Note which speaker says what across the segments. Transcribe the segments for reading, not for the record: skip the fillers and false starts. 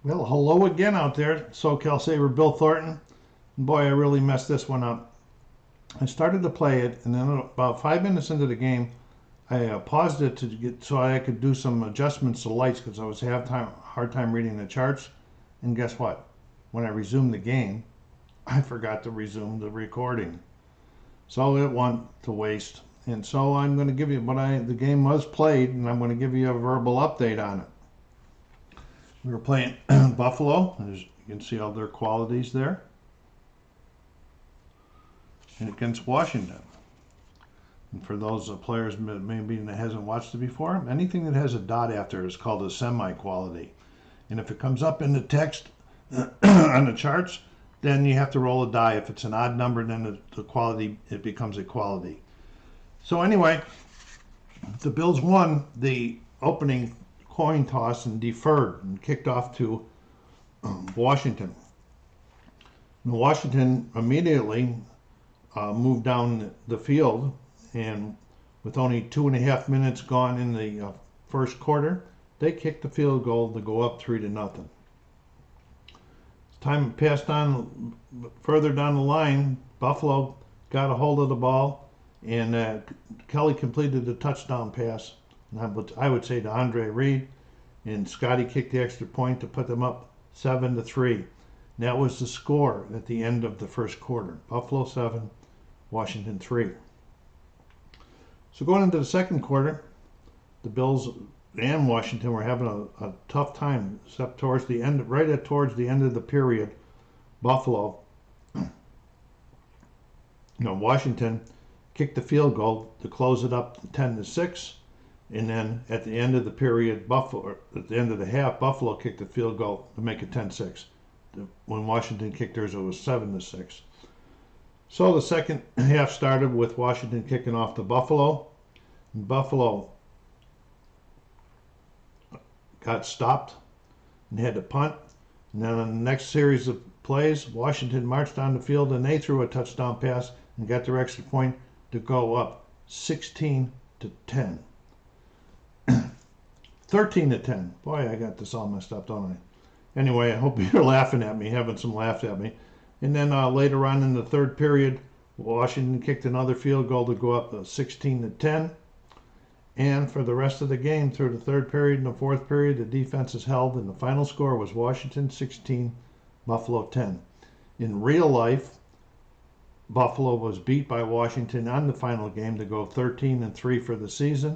Speaker 1: Well, hello again out there, SoCalsabre Bill Thornton. Boy, I really messed this one up. I started to play it, and then about 5 minutes into the game, I paused it to get so I could do some adjustments to lights because I was hard time reading the charts. And guess what? When I resumed the game, I forgot to resume the recording, so it went to waste. And so I'm going to give you the game was played, and I'm going to give you a verbal update on it. We were playing Buffalo, as you can see all their qualities there, and against Washington. And for those players maybe that hasn't watched it before, anything that has a dot after it is called a semi-quality. And if it comes up in the text on the charts, then you have to roll a die. If it's an odd number, then the quality, it becomes a quality. So anyway, the Bills won the opening coin toss and deferred and kicked off to Washington. And Washington immediately moved down the field, and with only 2.5 minutes gone in the first quarter, they kicked the field goal to go up 3-0. As time passed on further down the line, Buffalo got a hold of the ball, and Kelly completed the touchdown pass. I would say to Andre Reed, and Scotty kicked the extra point to put them up 7-3. That was the score at the end of the first quarter. Buffalo 7, Washington 3. So going into the second quarter, the Bills and Washington were having a tough time, except towards the end of the period. Buffalo, Washington kicked the field goal to close it up 10-6. And then at the end of the period, at the end of the half, Buffalo kicked the field goal to make it 10-6. When Washington kicked theirs, it was 7-6. So the second half started with Washington kicking off to Buffalo. And Buffalo got stopped and had to punt. And then on the next series of plays, Washington marched on the field and they threw a touchdown pass and got their extra point to go up 16-10. 13-10. Boy, I got this all messed up, don't I? Anyway, I hope you're laughing at me, having some laughs at me. And then later on in the third period, Washington kicked another field goal to go up 16-10. And for the rest of the game, through the third period and the fourth period, the defense is held, and the final score was Washington 16, Buffalo 10. In real life, Buffalo was beat by Washington on the final game to go 13-3 for the season.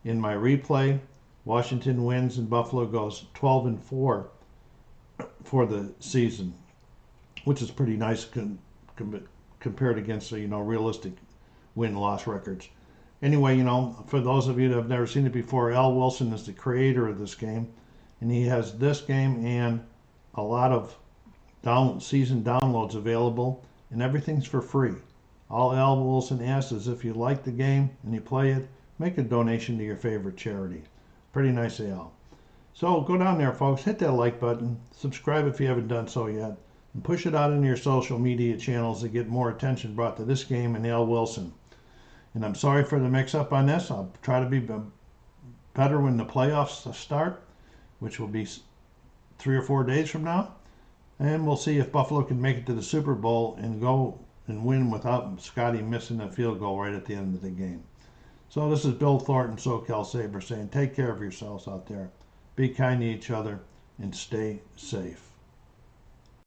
Speaker 1: In my replay, Washington wins and Buffalo goes 12-4 for the season, which is pretty nice compared against realistic win-loss records. Anyway, for those of you that have never seen it before, Al Wilson is the creator of this game, and he has this game and a lot of season downloads available, and everything's for free. All Al Wilson asks is if you like the game and you play it, make a donation to your favorite charity. Pretty nice, Al. So go down there, folks, hit that like button, subscribe if you haven't done so yet, and push it out into your social media channels to get more attention brought to this game and Al Wilson. And I'm sorry for the mix-up on this. I'll try to be better when the playoffs start, which will be 3 or 4 days from now. And we'll see if Buffalo can make it to the Super Bowl and go and win without Scotty missing a field goal right at the end of the game. So this is Bill Thornton, SoCalsabre, saying take care of yourselves out there. Be kind to each other and stay safe.